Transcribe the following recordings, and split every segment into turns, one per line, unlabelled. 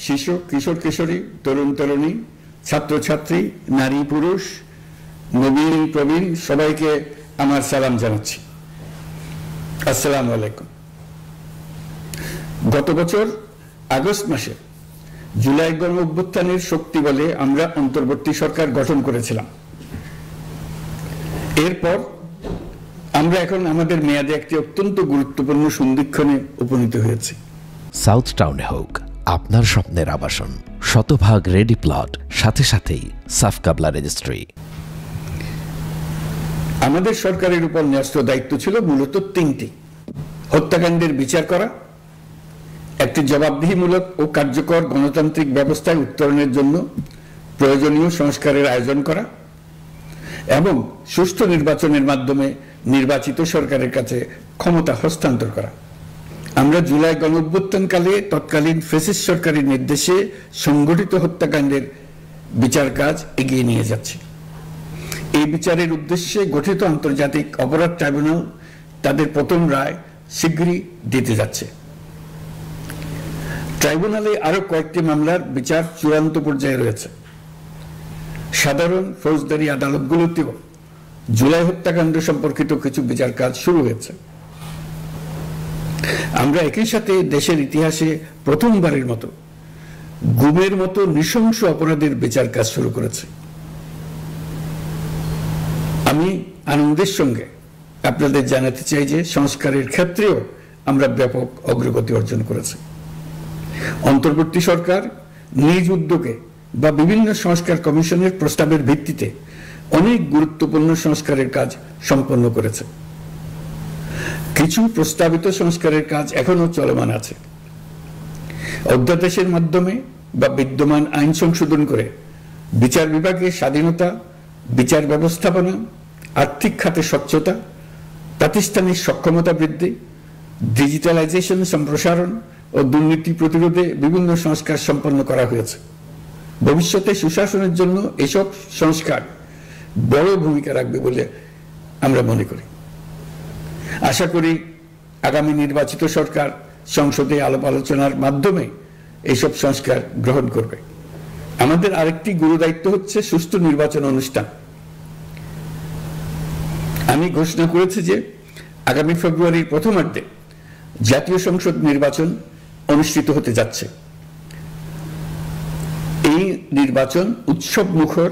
শিশু কিশোর কিশোরী তরুণ তরুণী ছাত্রছাত্রী নারী পুরুষ নবীন প্রবীণ সবাইকে আমার সালাম জানাচ্ছি। আসসালামু আলাইকুম। গত বছর আগস্ট মাসে জুলাই গণ অভ্যুত্থানের শক্তি বলে আমরা অন্তর্বর্তী সরকার গঠন করেছিলাম। এরপর আমরা এখন আমাদের মেয়াদে একটি অত্যন্ত গুরুত্বপূর্ণ সন্ধিক্ষণে উপনীত হয়েছি।
সাউথ টাউনে হোক আপনার স্বপ্নের আবাসন, শতভাগ রেডি প্লট, সাথে সাথেই সাফ কাবলা রেজিস্ট্রি।
আমাদের সরকারের উপর ন্যস্ত দায়িত্ব ছিল মূলত তিনটি: হত্যাকাণ্ডের বিচার করা, একটি জবাবদিহিমূলক ও কার্যকর গণতান্ত্রিক ব্যবস্থায় উত্তরণের জন্য প্রয়োজনীয় সংস্কারের আয়োজন করা এবং সুষ্ঠু নির্বাচনের মাধ্যমে নির্বাচিত সরকারের কাছে ক্ষমতা হস্তান্তর করা। আমরা জুলাই গণ অভ্যুত্থানকালে তৎকালীন ফ্যাসিস্ট সরকারের নির্দেশে সংগঠিত হত্যাকাণ্ডের বিচার কাজ এগিয়ে নিয়ে যাচ্ছি। এই বিচারের উদ্দেশ্যে গঠিত আন্তর্জাতিক অপরাধ ট্রাইব্যুনাল তাদের প্রথম রায় শীঘ্রই দিতে যাচ্ছে। ট্রাইব্যুনালে আরো কয়েকটি মামলার বিচার চূড়ান্ত পর্যায়ে রয়েছে। সাধারণ ফৌজদারি আদালতগুলোতেও জুলাই হত্যাকাণ্ড সম্পর্কিত কিছু বিচার কাজ শুরু হয়েছে। আমরা একই সাথে দেশের ইতিহাসে প্রথমবারের মতো গুমের মতো নৃশংস অপরাধের বিচার কাজ শুরু করেছি। আমি আনন্দের সঙ্গে আপনাদের জানাতে চাই যে সংস্কারের ক্ষেত্রেও আমরা ব্যাপক অগ্রগতি অর্জন করেছি। অন্তর্বর্তী সরকার নিজ উদ্যোগে বা বিভিন্ন সংস্কার কমিশনের প্রস্তাবের ভিত্তিতে অনেক গুরুত্বপূর্ণ সংস্কারের কাজ সম্পন্ন করেছে। কিছু প্রস্তাবিত সংস্কারের কাজ এখনো চলমান আছে। অধ্যাদেশের মাধ্যমে বা বিদ্যমান আইন সংশোধন করে বিচার বিভাগের স্বাধীনতা, বিচার ব্যবস্থাপনা, আর্থিক খাতে স্বচ্ছতা, প্রাতিষ্ঠানিক সক্ষমতা বৃদ্ধি, ডিজিটালাইজেশন সম্প্রসারণ ও দুর্নীতি প্রতিরোধে বিভিন্ন সংস্কার সম্পন্ন করা হয়েছে। ভবিষ্যতে সুশাসনের জন্য এসব সংস্কার বড় ভূমিকা রাখবে বলে আমরা মনে করি। আশা করি আগামী নির্বাচিত সরকার সংসদে আলাপ আলোচনার মাধ্যমে এইসব সংস্কার গ্রহণ করবে। আমাদের আরেকটি গুরু দায়িত্ব হচ্ছে সুষ্ঠু নির্বাচন অনুষ্ঠান। আমি ঘোষণা করেছি যে আগামী ফেব্রুয়ারির প্রথমার্ধে জাতীয় সংসদ নির্বাচন অনুষ্ঠিত হতে যাচ্ছে। এই নির্বাচন উৎসব মুখর,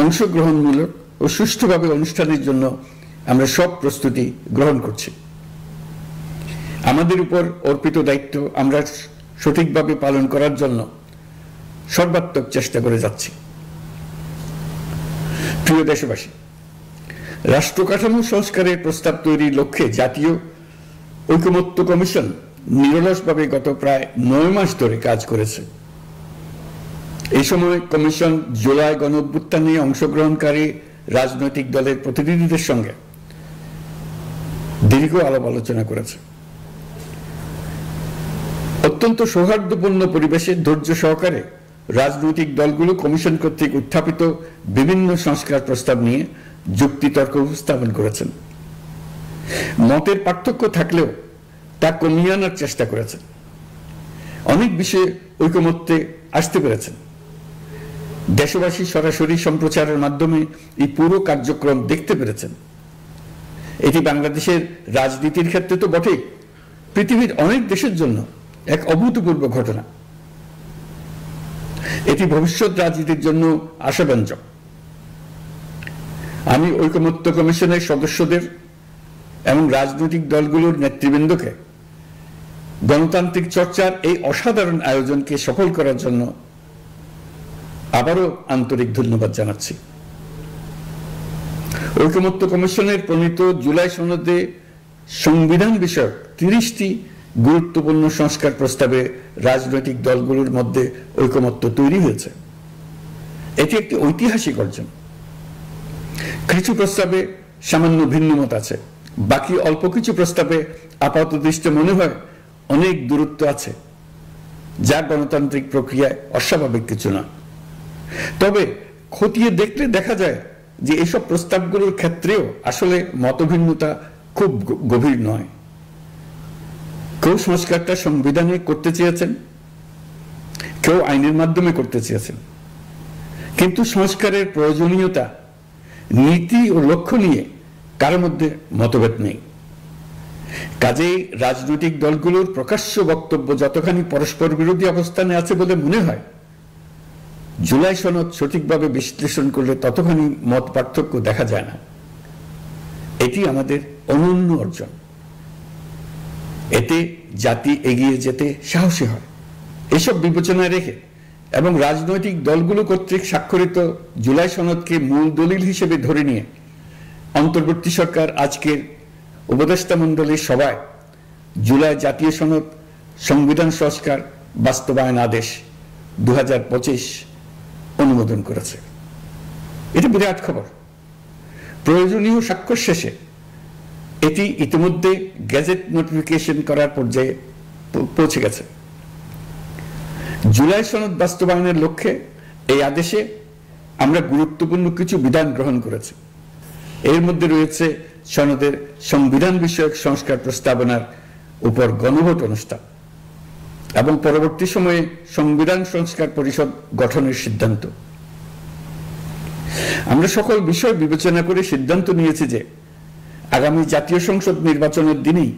অংশগ্রহণমূলক ও সুষ্ঠুভাবে অনুষ্ঠানের জন্য আমরা সব প্রস্তুতি গ্রহণ করছি। আমাদের উপর অর্পিত দায়িত্ব আমরা সঠিকভাবে পালন করার জন্য সর্বাত্মক চেষ্টা করে যাচ্ছি। প্রিয় দেশবাসী, রাষ্ট্র কাঠামো সংস্কারের প্রস্তাব তৈরির লক্ষ্যে জাতীয় ঐকমত্য কমিশন নিরলসভাবে গত প্রায় 9 মাস ধরে কাজ করেছে। এই সময় কমিশন জুলাই গণ অভ্যুত্থানে অংশগ্রহণকারী রাজনৈতিক দলের প্রতিনিধিদের সঙ্গে দীর্ঘ আলাপ আলোচনা করেছে। অত্যন্ত সৌহার্দ্যপূর্ণ পরিবেশে ধৈর্য সহকারে রাজনৈতিক দলগুলো কমিশন কর্তৃক উত্থাপিত বিভিন্ন সংস্কার প্রস্তাব নিয়ে যুক্তিতর্ক উপস্থাপন করেছেন। মতের পার্থক্য থাকলেও তা কমিয়ে আনার চেষ্টা করেছেন। অনেক বিষয়ে ঐকমত্যে আসতে পেরেছেন। দেশবাসী সরাসরি সম্প্রচারের মাধ্যমে এই পুরো কার্যক্রম দেখতে পেরেছেন। এটি বাংলাদেশের রাজনীতির ক্ষেত্রে তো বটেই, পৃথিবীর অনেক দেশের জন্য এক অভূতপূর্ব ঘটনা। এটি ভবিষ্যৎ রাজনীতির জন্য আশাব্যঞ্জক। আমি ঐকমত্য কমিশনের সদস্যদের এবং রাজনৈতিক দলগুলোর নেতৃবৃন্দকে গণতান্ত্রিক চর্চার এই অসাধারণ আয়োজনকে সফল করার জন্য আবারও আন্তরিক ধন্যবাদ জানাচ্ছি। ঐকমত্য কমিশনের প্রণীত জুলাই সনদে সংবিধান বিষয়ক 30টি গুরুত্বপূর্ণ সংস্কার প্রস্তাবে রাজনৈতিক দলগুলোর মধ্যে ঐকমত্য তৈরি হয়েছে। এটি একটি ঐতিহাসিক অর্জন। কিছু প্রস্তাবে সামান্য ভিন্নমত আছে, বাকি অল্প কিছু প্রস্তাবে আপাতদৃষ্টে মনে হয় অনেক দূরত্ব আছে, যা গণতান্ত্রিক প্রক্রিয়ায় অস্বাভাবিক কিছু না। তবে খতিয়ে দেখলে দেখা যায় যে এসব প্রস্তাবগুলোর ক্ষেত্রেও আসলে মতভিন্নতা খুব গভীর নয়। কেউ সংস্কারটা সংবিধানে করতে চেয়েছেন, কেউ আইনের মাধ্যমে করতে চেয়েছেন, কিন্তু সংস্কারের প্রয়োজনীয়তা, নীতি ও লক্ষ্য নিয়ে কারোর মধ্যে মতভেদ নেই। কাজেই রাজনৈতিক দলগুলোর প্রকাশ্য বক্তব্য যতখানি পরস্পর বিরোধী অবস্থানে আছে বলে মনে হয়, জুলাই সনদ সঠিকভাবে বিশ্লেষণ করলে ততখানি মত পার্থক্য দেখা যায় না। এটি আমাদের অনন্য অর্জন। এতে জাতি এগিয়ে যেতে সাহসী হয়। এসব বিবেচনায় রেখে এবং রাজনৈতিক দলগুলো কর্তৃক স্বাক্ষরিত জুলাই সনদকে মূল দলিল হিসেবে ধরে নিয়ে অন্তর্বর্তী সরকার আজকের উপদেষ্টা মণ্ডলীর সভায় জুলাই জাতীয় সনদ সংবিধান সংস্কার বাস্তবায়ন আদেশ 2025 অনুমোদন করেছে। এটা বিরাট খবর। প্রয়োজনীয় স্বাক্ষর শেষে এটি ইতিমধ্যে গেজেট নোটিফিকেশন করার পর্যায়ে পৌঁছে গেছে। জুলাই সনদ বাস্তবায়নের লক্ষ্যে এই আদেশে আমরা গুরুত্বপূর্ণ কিছু বিধান গ্রহণ করেছি। এর মধ্যে রয়েছে সনদের সংবিধান বিষয়ক সংস্কার প্রস্তাবনার উপর গণভোট অনুষ্ঠান এবং পরবর্তী সময়ে সংবিধান সংস্কার পরিষদ গঠনের সিদ্ধান্ত। আমরা সকল বিষয় বিবেচনা করে সিদ্ধান্ত নিয়েছি যে আগামী জাতীয় সংসদ নির্বাচনের দিনই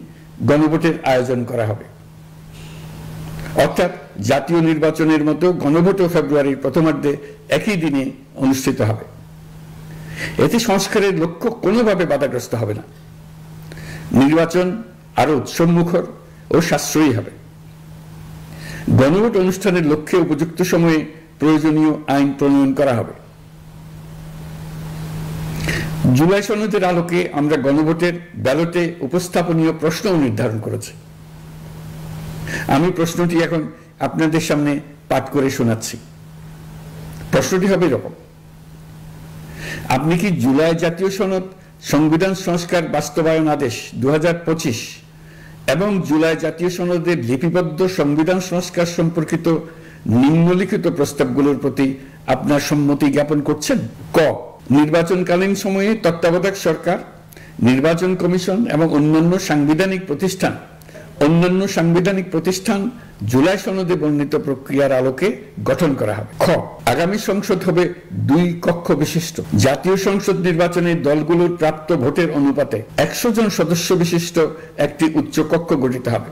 গণভোটের আয়োজন করা হবে, অর্থাৎ জাতীয় নির্বাচনের মতো গণভোটও ফেব্রুয়ারির প্রথমার্ধে একই দিনে অনুষ্ঠিত হবে। এতে সংস্কারের লক্ষ্য কোনোভাবে বাধাগ্রস্ত হবে না। নির্বাচন আরো উৎসবমুখর ও সাশ্রয়ী হবে। গণভোট অনুষ্ঠানের লক্ষ্যে উপযুক্ত সময়ে প্রয়োজনীয় আইন প্রণয়ন করা হবে। জুলাই সনদের আলোকে আমরা গণভোটের ব্যালটে উপস্থাপনীয় প্রশ্নও নির্ধারণ করেছি। আমি প্রশ্নটি এখন আপনাদের সামনে পাঠ করে শোনাচ্ছি। প্রশ্নটি হবে এরকম: আপনি কি জুলাই জাতীয় সনদ সংবিধান সংস্কার বাস্তবায়ন আদেশ 2025 এবং জুলাই জাতীয় সনদের লিপিবদ্ধ সংবিধান সংস্কার সম্পর্কিত নিম্নলিখিত প্রস্তাবগুলোর প্রতি আপনার সম্মতি জ্ঞাপন করছেন? ক, নির্বাচনকালীন সময়ে তত্ত্বাবধায়ক সরকার, নির্বাচন কমিশন এবং অন্যান্য সাংবিধানিক প্রতিষ্ঠান জুলাই সনদে বর্ণিত প্রক্রিয়ার আলোকে গঠন করা হবে। খ, আগামী সংসদ হবে 2 কক্ষ বিশিষ্ট। জাতীয় সংসদ নির্বাচনে দলগুলোর প্রাপ্ত ভোটের অনুপাতে 100 জন সদস্য বিশিষ্ট একটি উচ্চ কক্ষ গঠিত হবে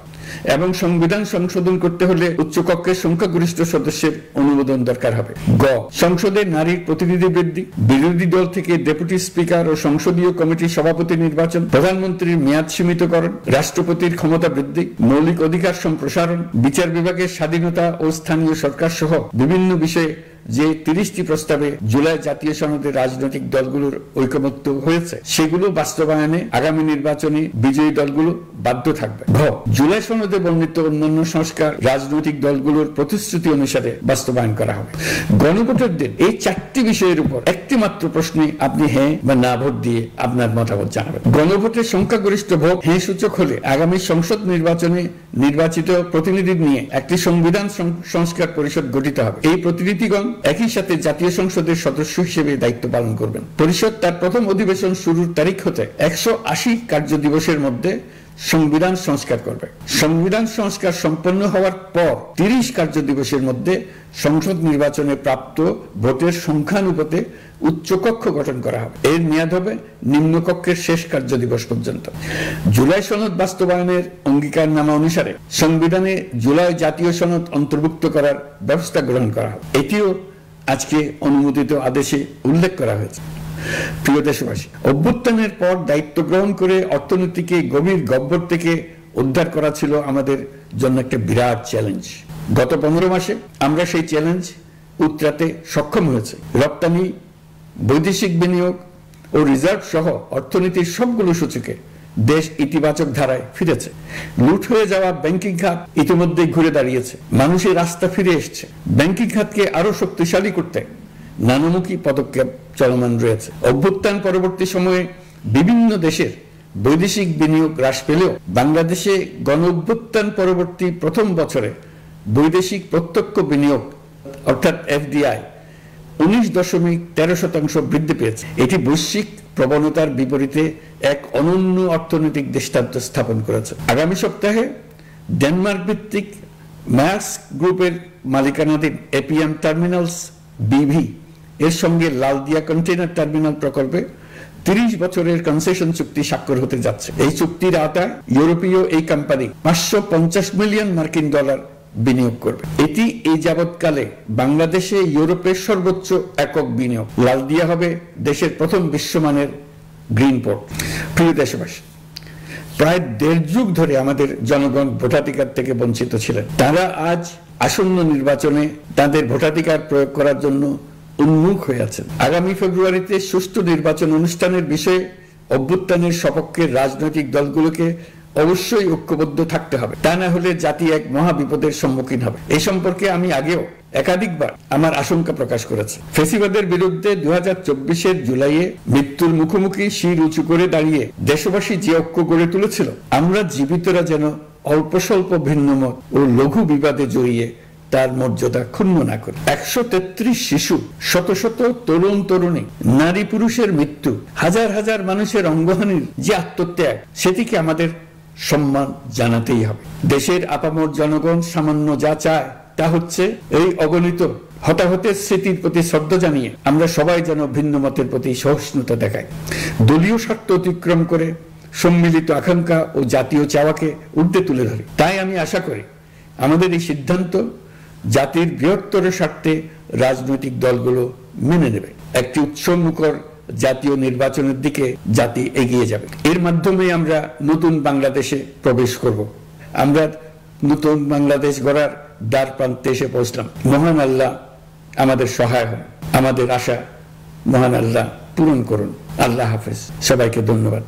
এবং সংবিধান সংশোধন করতে হলে উচ্চ কক্ষের সংখ্যাগরিষ্ঠ সদস্যের অনুমোদন দরকার হবে। গ, সংসদে নারীর প্রতিনিধি বৃদ্ধি, বিরোধী দল থেকে ডেপুটি স্পিকার ও সংসদীয় কমিটির সভাপতি নির্বাচন, প্রধানমন্ত্রীর মেয়াদ সীমিতকরণ, রাষ্ট্রপতির ক্ষমতা বৃদ্ধি, মৌলিক অধিকার সম্প্রসারণ, বিচার বিভাগের স্বাধীনতা ও স্থানীয় সরকার সহ বিভিন্ন বিষয়ে যে 30টি প্রস্তাবে জুলাই জাতীয় সনদের রাজনৈতিক দলগুলোর ঐকমত্য হয়েছে সেগুলো বাস্তবায়নে আগামী নির্বাচনে বিজয়ী দলগুলো বাধ্য থাকবে। ঘ, জুলাই সনদে বর্ণিত অন্যান্য সংস্কার রাজনৈতিক দলগুলোর প্রতিশ্রুতি অনুসারে বাস্তবায়ন করা হবে। গণভোটের দিন এই 4টি বিষয়ের উপর একটি মাত্র প্রশ্নে আপনি হ্যাঁ বা না ভোট দিয়ে আপনার মতামত জানাবেন। গণভোটের সংখ্যাগরিষ্ঠ ভোট হ্যাঁ সূচক হলে আগামী সংসদ নির্বাচনে নির্বাচিত প্রতিনিধি নিয়ে একটি সংবিধান সংস্কার পরিষদ গঠিত হবে। এই প্রতিনিধিগণ একই সাথে জাতীয় সংসদের সদস্য হিসেবে দায়িত্ব পালন করবেন। পরিষদ তার প্রথম অধিবেশন শুরুর তারিখ হতে 180 কার্য দিবসের মধ্যে সংবিধান সংস্কার করবে। সংবিধান সংস্কার সম্পন্ন হওয়ার পর 30 কার্য দিবসের মধ্যে সংসদ নির্বাচনে প্রাপ্ত ভোটের সংখ্যানুপাতে উচ্চকক্ষ গঠন করা হবে। এর মেয়াদ হবে নিম্নকক্ষের শেষ কার্য দিবস পর্যন্ত। জুলাই সনদ বাস্তবায়নের অঙ্গীকারনামা অনুসারে সংবিধানে জুলাই জাতীয় সনদ অন্তর্ভুক্ত করার ব্যবস্থা গ্রহণ করা হবে। এটিও আজকে অনুমোদিত আদেশে উল্লেখ করা হয়েছে। প্রিয় দেশবাসী, অভ্যুত্থানের পর দায়িত্ব গ্রহণ করে অর্থনীতিকে গভীর গহ্বর থেকে উদ্ধার করা ছিল আমাদের জন্য একটা বিরাট চ্যালেঞ্জ। গত 15 মাসে আমরা সেই চ্যালেঞ্জ উতরাতে সক্ষম হয়েছে। রপ্তানি, বৈদেশিক বিনিয়োগ ও রিজার্ভ সহ অর্থনীতির সবগুলো সূচকে দেশ ইতিবাচক ধারায় ফিরেছে। লুট হয়ে যাওয়া ব্যাংকিং খাত ইতিমধ্যেই ঘুরে দাঁড়িয়েছে। মানুষের রাস্তা ফিরে এসছে। ব্যাংকিং খাতকে আরো শক্তিশালী করতে নানামুখী পদক্ষেপ চলমান রয়েছে। অভ্যুত্থান পরবর্তী সময়ে বিভিন্ন দেশের বৈদেশিক বিনিয়োগ হ্রাস পেলেও বাংলাদেশে গণ অভ্যুত্থান পরবর্তী প্রথম বছরে বৈদেশিক প্রত্যক্ষ বিনিয়োগ অর্থাৎ FDI 19.13% বৃদ্ধি পেয়েছে। এটি বৈশ্বিক প্রবণতার বিপরীতে এক অনন্য অর্থনৈতিক দৃষ্টান্ত স্থাপন করেছে। আগামী সপ্তাহে ডেনমার্ক ভিত্তিক মার্কস গ্রুপের মালিকানাধীন এপিএম টার্মিনালস বিভি এর সঙ্গে লালদিয়া কন্টেইনার টার্মিনাল প্রকল্পে 30 বছরের কনসেশন চুক্তি স্বাক্ষর হতে যাচ্ছে। এই চুক্তির আওতায় ইউরোপীয় এই কোম্পানি 550 মিলিয়ন মার্কিন ডলার বিনিয়োগ করবে। এটি এই যাবৎকালে বাংলাদেশে ইউরোপের সর্বোচ্চ একক বিনিয়োগ। লালদিয়া হবে দেশের প্রথম বিশ্বমানের গ্রিন পোর্ট। প্রিয় দেশবাসী, প্রায় 1.5 যুগ ধরে আমাদের জনগণ ভোটাধিকার থেকে বঞ্চিত ছিলেন। তারা আজ আসন্ন নির্বাচনে তাদের ভোটাধিকার প্রয়োগ করার জন্য উন্মুখ হয়ে আছেন। আগামী ফেব্রুয়ারিতে সুষ্ঠু নির্বাচন অনুষ্ঠানের বিষয়ে অভ্যুত্থানের সপক্ষে রাজনৈতিক দলগুলোকে অবশ্যই ঐক্যবদ্ধ থাকতে হবে, তা না হলে জাতি এক মহা বিপদের সম্মুখীন হবে। এই সম্পর্কে আমি আগেও একাধিকবার আমার আশঙ্কা প্রকাশ করেছি। ফ্যাসিবাদের বিরুদ্ধে 2024-এর জুলাইয়ে মৃত্যুর মুখোমুখি শির উঁচু করে দাঁড়িয়ে দেশবাসী যে ঐক্য গড়ে তুলেছিল, আমরা জীবিতরা যেন অল্প স্বল্প ভিন্নমত ও লঘু বিবাদে জড়িয়ে তার মর্যাদা ক্ষুণ্ণ না করে। 133 শিশু, শত শত তরুণ তরুণী, নারী পুরুষের মৃত্যু, হাজার হাজার মানুষের অঙ্গহানির যে আত্মত্যাগ, সেটিকে আমাদের সম্মান জানাতেই হবে। দেশের আপামর জনগণ সামান্য যা চায় তা হচ্ছে এই অগণিত হতাহতের স্মৃতির প্রতি শ্রদ্ধা জানিয়ে আমরা সবাই যেন ভিন্ন মতের প্রতি সহিষ্ণুতা দেখাই। দলীয় স্বার্থ অতিক্রম করে সম্মিলিত আকাঙ্ক্ষা ও জাতীয় চাওয়াকে ঊর্ধ্বে তুলে ধরি। তাই আমি আশা করি আমাদের এই সিদ্ধান্ত জাতির বৃহত্তর স্বার্থে রাজনৈতিক দলগুলো মেনে নেবে। একটি উৎসবমুখর জাতীয় নির্বাচনের দিকে জাতি এগিয়ে যাবে। এর মাধ্যমে আমরা নতুন বাংলাদেশে প্রবেশ করব। আমরা নতুন বাংলাদেশ গড়ার দ্বার প্রান্তে এসে পৌঁছলাম। মহান আল্লাহ আমাদের সহায় হন। আমাদের আশা মহান আল্লাহ পূরণ করুন। আল্লাহ হাফেজ। সবাইকে ধন্যবাদ।